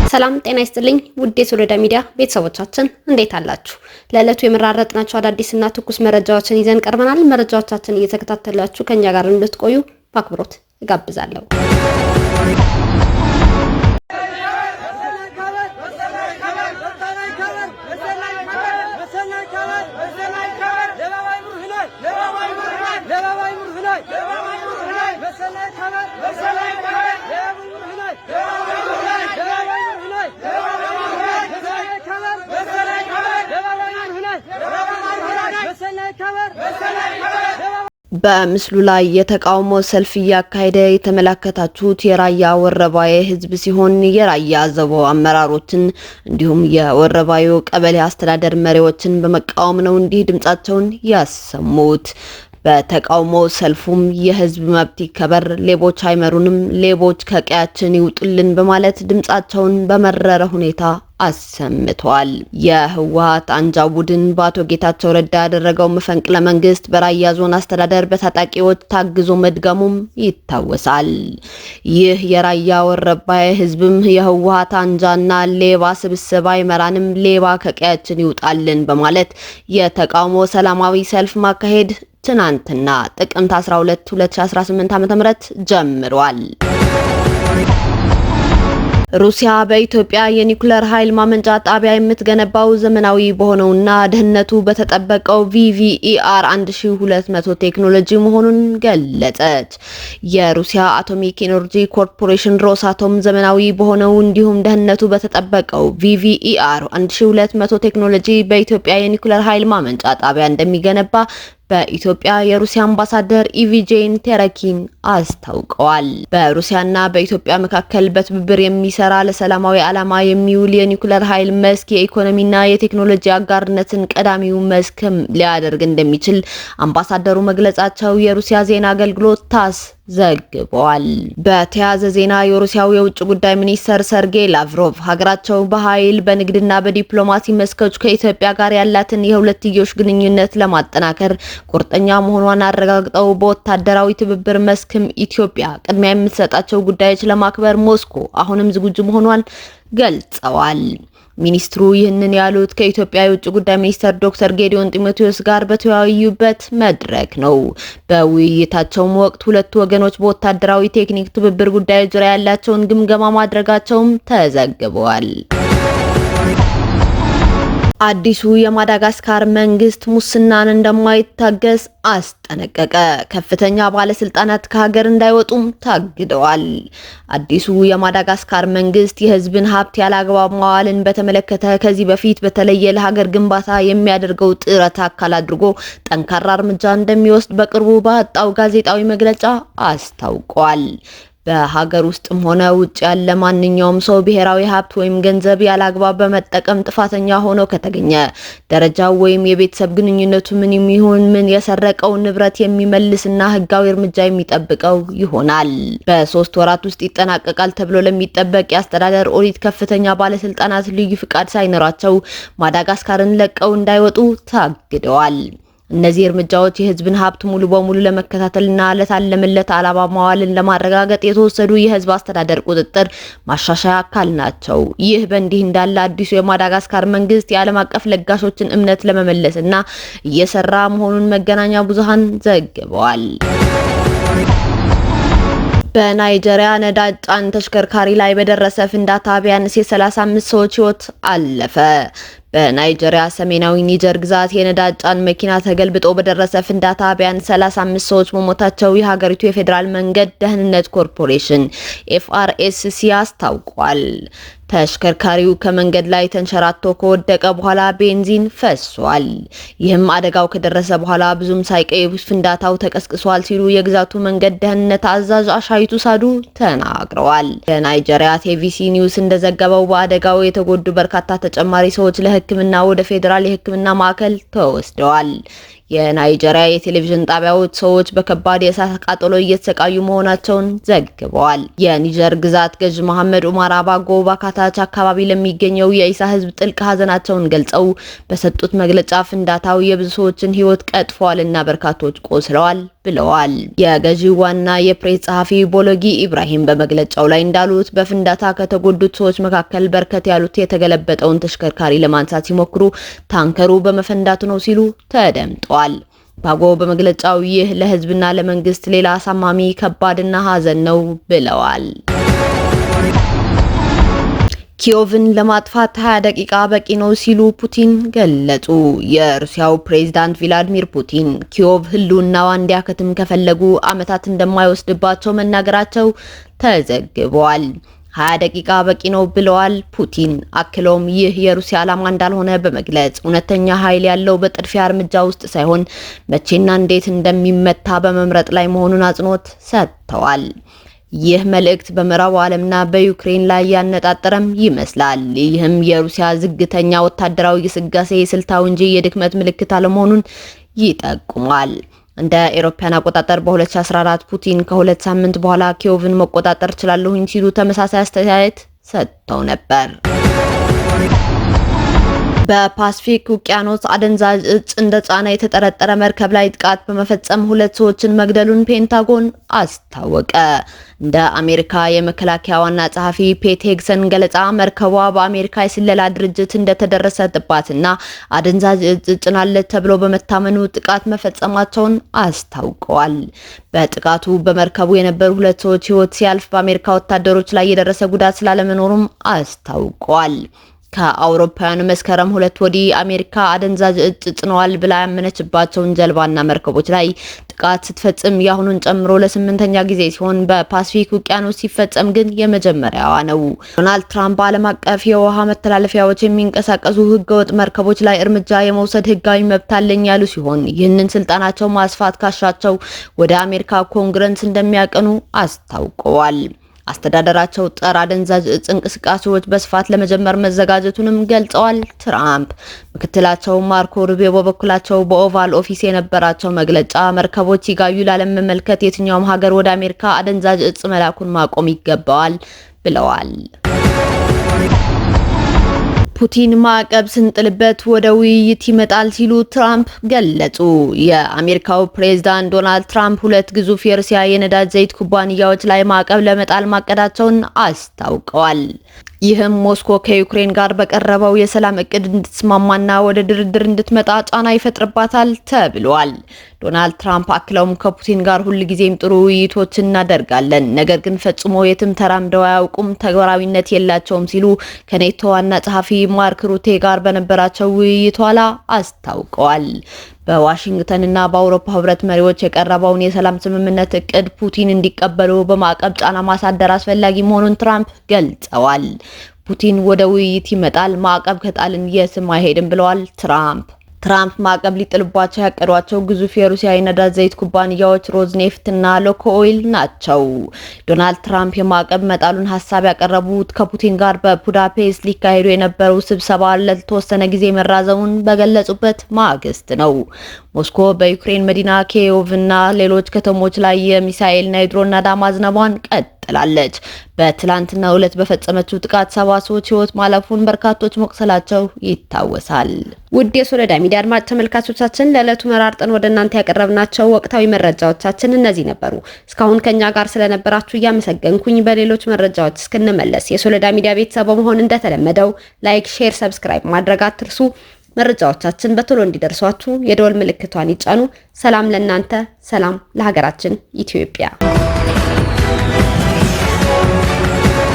ሰላም ጤና ይስጥልኝ ውድ የሶሎዳ ሚዲያ ቤተሰቦቻችን እንዴት አላችሁ? ለዕለቱ የመራረጥናቸው አዳዲስና ትኩስ መረጃዎችን ይዘን ቀርበናል። መረጃዎቻችን እየተከታተላችሁ ከኛ ጋር እንድትቆዩ በአክብሮት እጋብዛለሁ። በምስሉ ላይ የተቃውሞ ሰልፍ እያካሄደ የተመለከታችሁት የራያ ወረባዬ ህዝብ ሲሆን የራያ ዘቦ አመራሮችን እንዲሁም የወረባዩ ቀበሌ አስተዳደር መሪዎችን በመቃወም ነው እንዲህ ድምጻቸውን ያሰሙት። በተቃውሞ ሰልፉም የህዝብ መብት ይከበር፣ ሌቦች አይመሩንም፣ ሌቦች ከቀያችን ይውጡልን በማለት ድምጻቸውን በመረረ ሁኔታ አሰምቷል። የህወሓት አንጃ ቡድን በአቶ ጌታቸው ረዳ ያደረገው መፈንቅለ መንግስት በራያ ዞን አስተዳደር በታጣቂዎች ታግዞ መድገሙም ይታወሳል። ይህ የራያ ወረባዬ ህዝብም የህወሓት አንጃና ሌባ ስብስብ አይመራንም፣ ሌባ ከቀያችን ይውጣልን በማለት የተቃውሞ ሰላማዊ ሰልፍ ማካሄድ ትናንትና ጥቅምት 12 2018 ዓ.ም ጀምሯል። ሩሲያ በኢትዮጵያ የኒውክሌር ኃይል ማመንጫ ጣቢያ የምትገነባው ዘመናዊ በሆነውና ደህንነቱ በተጠበቀው VVER 1200 ቴክኖሎጂ መሆኑን ገለጸች። የሩሲያ አቶሚክ ኢነርጂ ኮርፖሬሽን ሮሳቶም ዘመናዊ በሆነው እንዲሁም ደህንነቱ በተጠበቀው VVER 1200 ቴክኖሎጂ በኢትዮጵያ የኒውክሌር ኃይል ማመንጫ ጣቢያ እንደሚገነባ በኢትዮጵያ የሩሲያ አምባሳደር ኢቪጄን ቴረኪን አስታውቀዋል። በሩሲያና በኢትዮጵያ መካከል በትብብር የሚሰራ ለሰላማዊ ዓላማ የሚውል የኒውክሌር ኃይል መስክ የኢኮኖሚና የቴክኖሎጂ አጋርነትን ቀዳሚው መስክ ሊያደርግ እንደሚችል አምባሳደሩ መግለጻቸው የሩሲያ ዜና አገልግሎት ታስ ዘግቧል። በተያያዘ ዜና የሩሲያው የውጭ ጉዳይ ሚኒስተር ሰርጌይ ላቭሮቭ ሀገራቸው በኃይል በንግድና በዲፕሎማሲ መስኮች ከኢትዮጵያ ጋር ያላትን የሁለትዮሽ ግንኙነት ለማጠናከር ቁርጠኛ መሆኗን አረጋግጠው በወታደራዊ ትብብር መስክም ኢትዮጵያ ቅድሚያ የምትሰጣቸው ጉዳዮች ለማክበር ሞስኮ አሁንም ዝግጁ መሆኗን ገልጸዋል። ሚኒስትሩ ይህንን ያሉት ከኢትዮጵያ የውጭ ጉዳይ ሚኒስተር ዶክተር ጌዲዮን ጢሞቴዎስ ጋር በተወያዩበት መድረክ ነው። በውይይታቸውም ወቅት ሁለቱ ወገኖች በወታደራዊ ቴክኒክ ትብብር ጉዳዮች ዙሪያ ያላቸውን ግምገማ ማድረጋቸውም ተዘግበዋል። አዲሱ የማዳጋስካር መንግስት ሙስናን እንደማይታገስ አስጠነቀቀ። ከፍተኛ ባለስልጣናት ከሀገር እንዳይወጡም ታግደዋል። አዲሱ የማዳጋስካር መንግስት የህዝብን ሀብት ያላግባብ ማዋልን በተመለከተ ከዚህ በፊት በተለየ ለሀገር ግንባታ የሚያደርገው ጥረት አካል አድርጎ ጠንካራ እርምጃ እንደሚወስድ በቅርቡ ባወጣው ጋዜጣዊ መግለጫ አስታውቋል። በሀገር ውስጥም ሆነ ውጭ ያለ ማንኛውም ሰው ብሔራዊ ሀብት ወይም ገንዘብ ያላግባብ በመጠቀም ጥፋተኛ ሆኖ ከተገኘ ደረጃው ወይም የቤተሰብ ግንኙነቱ ምን ይሁን ምን የሰረቀው ንብረት የሚመልስና ህጋዊ እርምጃ የሚጠብቀው ይሆናል። በ3 ወራት ውስጥ ይጠናቀቃል ተብሎ ለሚጠበቅ የአስተዳደር ኦዲት ከፍተኛ ባለስልጣናት ልዩ ፍቃድ ሳይኖራቸው ማዳጋስካርን ለቀው እንዳይወጡ ታግደዋል። እነዚህ እርምጃዎች የህዝብን ሀብት ሙሉ በሙሉ ለመከታተልና ለታለመለት ዓላማ ማዋልን ለማረጋገጥ የተወሰዱ የህዝብ አስተዳደር ቁጥጥር ማሻሻያ አካል ናቸው። ይህ በእንዲህ እንዳለ አዲሱ የማዳጋስካር መንግስት የዓለም አቀፍ ለጋሾችን እምነት ለመመለስና እየሰራ መሆኑን መገናኛ ብዙሃን ዘግበዋል። በናይጄሪያ ነዳጅ ጫኝ ተሽከርካሪ ላይ በደረሰ ፍንዳታ ቢያንስ የ35 ሰዎች ህይወት አለፈ። በናይጄሪያ ሰሜናዊ ኒጀር ግዛት የነዳጅ ጫኝ መኪና ተገልብጦ በደረሰ ፍንዳታ ቢያንስ 35 ሰዎች መሞታቸው የሀገሪቱ የፌዴራል መንገድ ደህንነት ኮርፖሬሽን FRSC አስታውቋል። ተሽከርካሪው ከመንገድ ላይ ተንሸራቶ ከወደቀ በኋላ ቤንዚን ፈሷል። ይህም አደጋው ከደረሰ በኋላ ብዙም ሳይቆይ ፍንዳታው ተቀስቅሷል ሲሉ የግዛቱ መንገድ ደህንነት አዛዥ አሻይቱ ሳዱ ተናግረዋል። የናይጄሪያ ቲቪሲ ኒውስ እንደዘገበው በአደጋው የተጎዱ በርካታ ተጨማሪ ሰዎች ለሕክምና ወደ ፌዴራል የሕክምና ማዕከል ተወስደዋል። የናይጄሪያ የቴሌቪዥን ጣቢያዎች ሰዎች በከባድ የእሳት ቃጠሎ እየተሰቃዩ መሆናቸውን ዘግበዋል። የኒጀር ግዛት ገዥ መሐመድ ኡማር አባጎ ባካታች አካባቢ ለሚገኘው የኢሳ ህዝብ ጥልቅ ሀዘናቸውን ገልጸው በሰጡት መግለጫ ፍንዳታው የብዙ ሰዎችን ህይወት ቀጥፏልና በርካቶች ቆስለዋል ብለዋል። የገዢው ዋና የፕሬስ ጸሐፊ ቦሎጊ ኢብራሂም በመግለጫው ላይ እንዳሉት በፍንዳታ ከተጎዱት ሰዎች መካከል በርከት ያሉት የተገለበጠውን ተሽከርካሪ ለማንሳት ሲሞክሩ ታንከሩ በመፈንዳቱ ነው ሲሉ ተደምጠዋል። ባጎ በመግለጫው ይህ ለህዝብና ለመንግስት ሌላ አሳማሚ ከባድና ሐዘን ነው ብለዋል። ኪዮቭን ለማጥፋት 20 ደቂቃ በቂ ነው ሲሉ ፑቲን ገለጹ። የሩሲያው ፕሬዝዳንት ቭላዲሚር ፑቲን ኪዮቭ ህልውናዋ እንዲያከትም ከፈለጉ ዓመታት እንደማይወስድባቸው መናገራቸው ተዘግቧል። 20 ደቂቃ በቂ ነው ብለዋል ፑቲን። አክለውም ይህ የሩሲያ ዓላማ እንዳልሆነ በመግለጽ እውነተኛ ኃይል ያለው በጥድፊያ እርምጃ ውስጥ ሳይሆን መቼና እንዴት እንደሚመታ በመምረጥ ላይ መሆኑን አጽንኦት ሰጥተዋል። ይህ መልእክት በምዕራቡ ዓለምና በዩክሬን ላይ ያነጣጠረም ይመስላል። ይህም የሩሲያ ዝግተኛ ወታደራዊ ግስጋሴ ስልታዊ እንጂ የድክመት ምልክት አለመሆኑን ይጠቁማል። እንደ አውሮፓውያን አቆጣጠር በ2014 ፑቲን ከ2 ሳምንት በኋላ ኪዮቭን መቆጣጠር እችላለሁኝ ሲሉ ተመሳሳይ አስተያየት ሰጥተው ነበር። በፓሲፊክ ውቅያኖስ አደንዛዥ እጽ እንደጫነ የተጠረጠረ መርከብ ላይ ጥቃት በመፈጸም 2 ሰዎችን መግደሉን ፔንታጎን አስታወቀ። እንደ አሜሪካ የመከላከያ ዋና ጸሐፊ ፔት ሄግሰን ገለጻ መርከቧ በአሜሪካ የስለላ ድርጅት እንደተደረሰባትና አደንዛዥ እጽ ጭናለች ተብሎ በመታመኑ ጥቃት መፈጸማቸውን አስታውቀዋል። በጥቃቱ በመርከቡ የነበሩ 2 ሰዎች ሕይወት ሲያልፍ በአሜሪካ ወታደሮች ላይ የደረሰ ጉዳት ስላለመኖሩም አስታውቀዋል። ከአውሮፓውያኑ መስከረም 2 ወዲህ አሜሪካ አደንዛዥ እጽ ጭነዋል ብላ ያመነችባቸውን ጀልባና መርከቦች ላይ ጥቃት ስትፈጽም ያሁኑን ጨምሮ ለ8ኛ ጊዜ ሲሆን በፓሲፊክ ውቅያኖስ ሲፈጸም ግን የመጀመሪያዋ ነው። ዶናልድ ትራምፕ በዓለም አቀፍ የውሃ መተላለፊያዎች የሚንቀሳቀሱ ህገወጥ መርከቦች ላይ እርምጃ የመውሰድ ህጋዊ መብት አለኝ ያሉ ሲሆን ይህንን ስልጣናቸው ማስፋት ካሻቸው ወደ አሜሪካ ኮንግረስ እንደሚያቀኑ አስታውቀዋል። አስተዳደራቸው ጸረ አደንዛዥ እጽ እንቅስቃሴዎች በስፋት ለመጀመር መዘጋጀቱንም ገልጸዋል። ትራምፕ ምክትላቸው ማርኮ ሩቢዮ በበኩላቸው በኦቫል ኦፊስ የነበራቸው መግለጫ መርከቦች ሲጋዩ ላለመመልከት የትኛውም ሀገር ወደ አሜሪካ አደንዛዥ እጽ መላኩን ማቆም ይገባዋል ብለዋል። ፑቲን ማዕቀብ ስንጥልበት ወደ ውይይት ይመጣል ሲሉ ትራምፕ ገለጹ። የአሜሪካው ፕሬዝዳንት ዶናልድ ትራምፕ 2 ግዙፍ የሩሲያ የነዳጅ ዘይት ኩባንያዎች ላይ ማዕቀብ ለመጣል ማቀዳቸውን አስታውቀዋል። ይህም ሞስኮ ከዩክሬን ጋር በቀረበው የሰላም እቅድ እንድትስማማና ወደ ድርድር እንድትመጣ ጫና ይፈጥርባታል ተብሏል። ዶናልድ ትራምፕ አክለውም ከፑቲን ጋር ሁልጊዜም ጥሩ ውይይቶችን እናደርጋለን፣ ነገር ግን ፈጽሞ የትም ተራምደው አያውቁም፣ ተግባራዊነት የላቸውም ሲሉ ከኔቶ ዋና ጸሐፊ ማርክ ሩቴ ጋር በነበራቸው ውይይት ኋላ አስታውቀዋል። በዋሽንግተንና በአውሮፓ ህብረት መሪዎች የቀረበውን የሰላም ስምምነት እቅድ ፑቲን እንዲቀበሉ በማዕቀብ ጫና ማሳደር አስፈላጊ መሆኑን ትራምፕ ገልጸዋል። ፑቲን ወደ ውይይት ይመጣል፣ ማዕቀብ ከጣልን የትም አይሄድም ብለዋል ትራምፕ ማዕቀብ ሊጥልባቸው ያቀዷቸው ግዙፍ የሩሲያ የነዳጅ ዘይት ኩባንያዎች ሮዝኔፍት እና ሉክኦይል ናቸው። ዶናልድ ትራምፕ የማዕቀብ መጣሉን ሀሳብ ያቀረቡት ከፑቲን ጋር በቡዳፔስት ሊካሄዱ የነበረው ስብሰባ ለተወሰነ ጊዜ መራዘሙን በገለጹበት ማግስት ነው። ሞስኮ በዩክሬን መዲና ኪየቭ እና ሌሎች ከተሞች ላይ የሚሳኤልና የድሮን ናዳ ማዝነቧን ቀጥላለች። በትላንትናው ዕለት በፈጸመችው ጥቃት 7 ሰዎች ሕይወት ማለፉን በርካቶች መቁሰላቸው ይታወሳል። ውድ የሶሎዳ ሚዲያ አድማጭ ተመልካቾቻችን ለዕለቱ መራርጠን ወደ እናንተ ያቀረብናቸው ወቅታዊ መረጃዎቻችን እነዚህ ነበሩ። እስካሁን ከኛ ጋር ስለነበራችሁ እያመሰገንኩኝ በሌሎች መረጃዎች እስክንመለስ የሶሎዳ ሚዲያ ቤተሰብ በመሆን እንደተለመደው ላይክ፣ ሼር፣ ሰብስክራይብ ማድረግ አትርሱ። መረጃዎቻችን በቶሎ እንዲደርሷችሁ የደወል ምልክቷን ይጫኑ። ሰላም ለእናንተ፣ ሰላም ለሀገራችን ኢትዮጵያ።